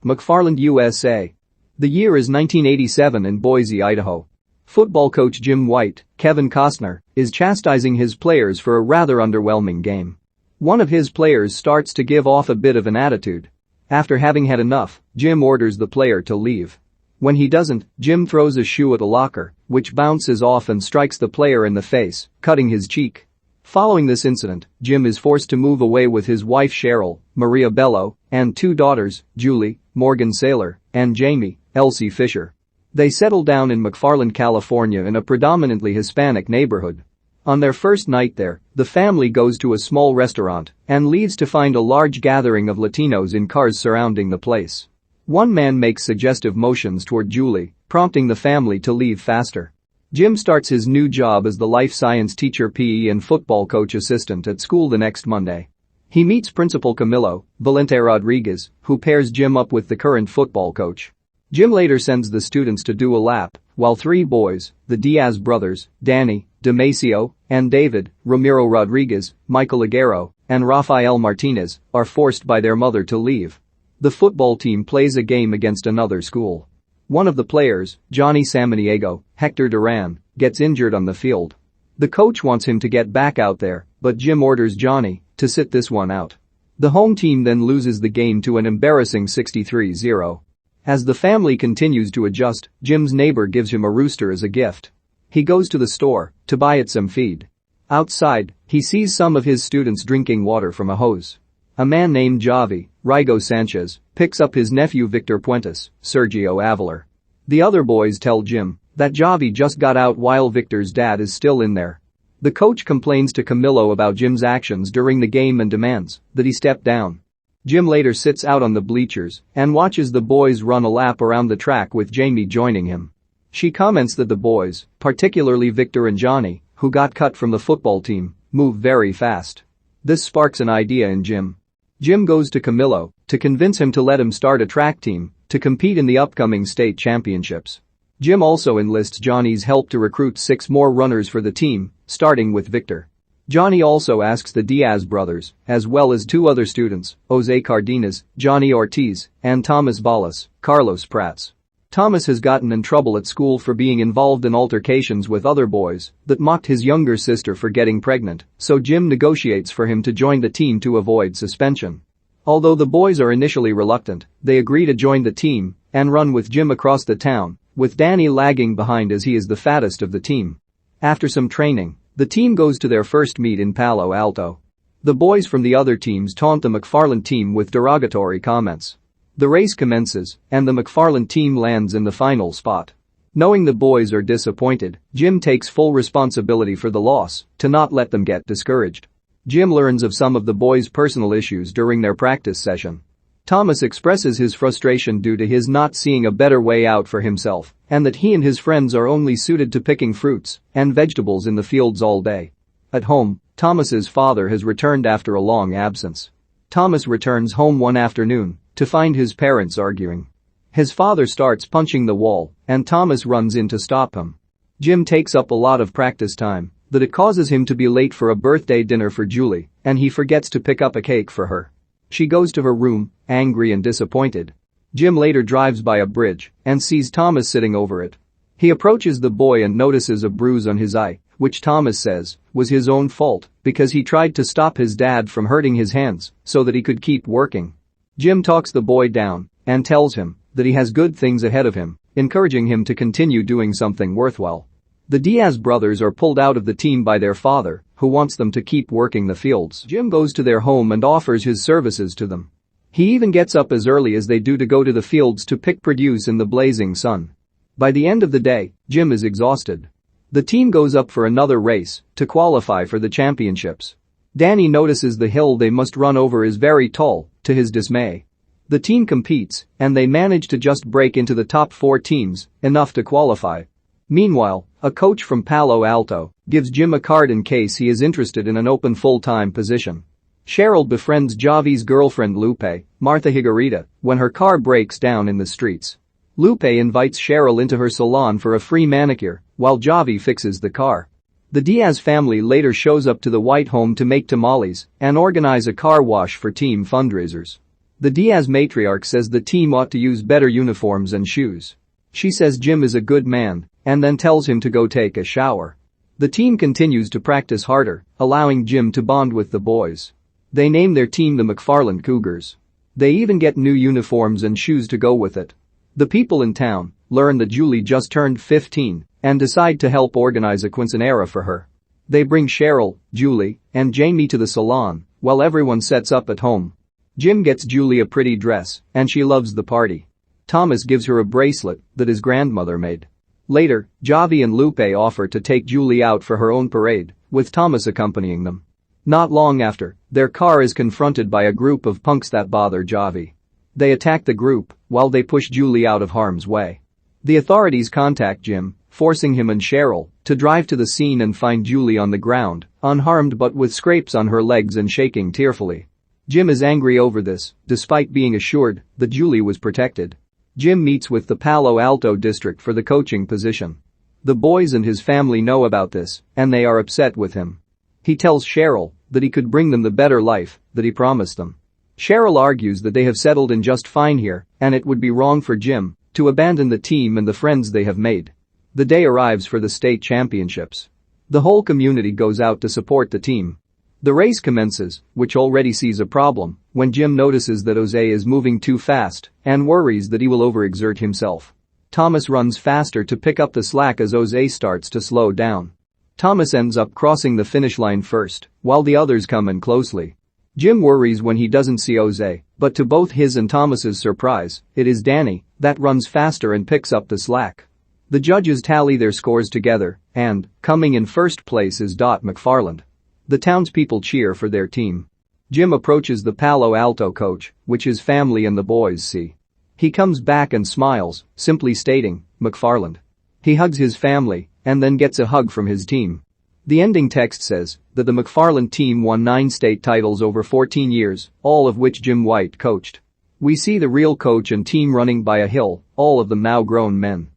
McFarland USA. The year is 1987 in Boise, Idaho. Football coach Jim White, Kevin Costner, is chastising his players for a rather underwhelming game. One of his players starts to give off a bit of an attitude. After having had enough, Jim orders the player to leave. When he doesn't, Jim throws a shoe at a locker, which bounces off and strikes the player in the face, cutting his cheek. Following this incident, Jim is forced to move away with his wife Cheryl, Maria Bello, and two daughters, Julie, Morgan Saylor, and Jamie, Elsie Fisher. They settle down in McFarland, California in a predominantly Hispanic neighborhood. On their first night there, the family goes to a small restaurant and leaves to find a large gathering of Latinos in cars surrounding the place. One man makes suggestive motions toward Julie, prompting the family to leave faster. Jim starts his new job as the life science teacher, PE and football coach assistant at school the next Monday. He meets Principal Camilo Valente Rodriguez, who pairs Jim up with the current football coach. Jim later sends the students to do a lap, while three boys, the Diaz brothers, Danny, Demasio, and David, Ramiro Rodriguez, Michael Aguero, and Rafael Martinez, are forced by their mother to leave. The football team plays a game against another school. One of the players, Johnny Samaniego, Hector Duran, gets injured on the field. The coach wants him to get back out there, but Jim orders Johnny to sit this one out. The home team then loses the game to an embarrassing 63-0. As the family continues to adjust, Jim's neighbor gives him a rooster as a gift. He goes to the store to buy it some feed. Outside, he sees some of his students drinking water from a hose. A man named Javi, Rigo Sanchez, picks up his nephew Victor Puentes, Sergio Avalar. The other boys tell Jim that Javi just got out while Victor's dad is still in there. The coach complains to Camilo about Jim's actions during the game and demands that he step down. Jim later sits out on the bleachers and watches the boys run a lap around the track with Jamie joining him. She comments that the boys, particularly Victor and Johnny, who got cut from the football team, move very fast. This sparks an idea in Jim. Jim goes to Camilo to convince him to let him start a track team to compete in the upcoming state championships. Jim also enlists Johnny's help to recruit 6 more runners for the team, starting with Victor. Johnny also asks the Diaz brothers, as well as 2 other students, Jose Cardenas, Johnny Ortiz, and Thomas Ballas, Carlos Prats. Thomas has gotten in trouble at school for being involved in altercations with other boys that mocked his younger sister for getting pregnant, so Jim negotiates for him to join the team to avoid suspension. Although the boys are initially reluctant, they agree to join the team and run with Jim across the town, with Danny lagging behind as he is the fattest of the team. After some training, the team goes to their first meet in Palo Alto. The boys from the other teams taunt the McFarland team with derogatory comments. The race commences, and the McFarland team lands in the final spot. Knowing the boys are disappointed, Jim takes full responsibility for the loss to not let them get discouraged. Jim learns of some of the boys' personal issues during their practice session. Thomas expresses his frustration due to his not seeing a better way out for himself, and that he and his friends are only suited to picking fruits and vegetables in the fields all day. At home, Thomas's father has returned after a long absence. Thomas returns home one afternoon to find his parents arguing. His father starts punching the wall, and Thomas runs in to stop him. Jim takes up a lot of practice time that it causes him to be late for a birthday dinner for Julie, and he forgets to pick up a cake for her. She goes to her room, angry and disappointed. Jim later drives by a bridge and sees Thomas sitting over it. He approaches the boy and notices a bruise on his eye, which Thomas says was his own fault because he tried to stop his dad from hurting his hands so that he could keep working. Jim talks the boy down and tells him that he has good things ahead of him, encouraging him to continue doing something worthwhile. The Diaz brothers are pulled out of the team by their father, who wants them to keep working the fields. Jim goes to their home and offers his services to them. He even gets up as early as they do to go to the fields to pick produce in the blazing sun. By the end of the day, Jim is exhausted. The team goes up for another race to qualify for the championships. Danny notices the hill they must run over is very tall, to his dismay. The team competes, and they manage to just break into the top 4 teams, enough to qualify. Meanwhile, a coach from Palo Alto gives Jim a card in case he is interested in an open full-time position. Cheryl befriends Javi's girlfriend Lupe, Martha Higuerita, when her car breaks down in the streets. Lupe invites Cheryl into her salon for a free manicure, while Javi fixes the car. The Diaz family later shows up to the White home to make tamales and organize a car wash for team fundraisers. The Diaz matriarch says the team ought to use better uniforms and shoes. She says Jim is a good man and then tells him to go take a shower. The team continues to practice harder, allowing Jim to bond with the boys. They name their team the McFarland Cougars. They even get new uniforms and shoes to go with it. The people in town learn that Julie just turned 15 and decide to help organize a quinceanera for her. They bring Cheryl, Julie, and Jamie to the salon while everyone sets up at home. Jim gets Julie a pretty dress and she loves the party. Thomas gives her a bracelet that his grandmother made. Later, Javi and Lupe offer to take Julie out for her own parade, with Thomas accompanying them. Not long after, their car is confronted by a group of punks that bother Javi. They attack the group while they push Julie out of harm's way. The authorities contact Jim, forcing him and Cheryl to drive to the scene and find Julie on the ground, unharmed but with scrapes on her legs and shaking tearfully. Jim is angry over this, despite being assured that Julie was protected. Jim meets with the Palo Alto district for the coaching position. The boys and his family know about this, and they are upset with him. He tells Cheryl that he could bring them the better life that he promised them. Cheryl argues that they have settled in just fine here, and it would be wrong for Jim to abandon the team and the friends they have made. The day arrives for the state championships. The whole community goes out to support the team. The race commences, which already sees a problem, when Jim notices that Jose is moving too fast and worries that he will overexert himself. Thomas runs faster to pick up the slack as Jose starts to slow down. Thomas ends up crossing the finish line first, while the others come in closely. Jim worries when he doesn't see Jose, but to both his and Thomas's surprise, it is Danny that runs faster and picks up the slack. The judges tally their scores together, and, coming in first place is McFarland. The townspeople cheer for their team. Jim approaches the Palo Alto coach, which his family and the boys see. He comes back and smiles, simply stating, "McFarland." He hugs his family and then gets a hug from his team. The ending text says that the McFarland team won 9 state titles over 14 years, all of which Jim White coached. We see the real coach and team running by a hill, all of them now grown men.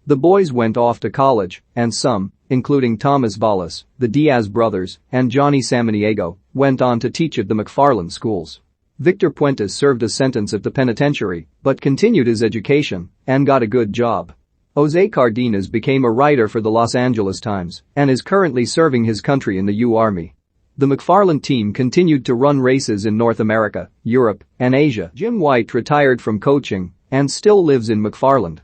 The boys went off to college, and some, including Thomas Vallis, the Diaz brothers, and Johnny Samaniego, went on to teach at the McFarland schools. Victor Puentes served a sentence at the penitentiary, but continued his education and got a good job. Jose Cardenas became a writer for the Los Angeles Times and is currently serving his country in the U Army. The McFarland team continued to run races in North America, Europe, and Asia. Jim White retired from coaching and still lives in McFarland.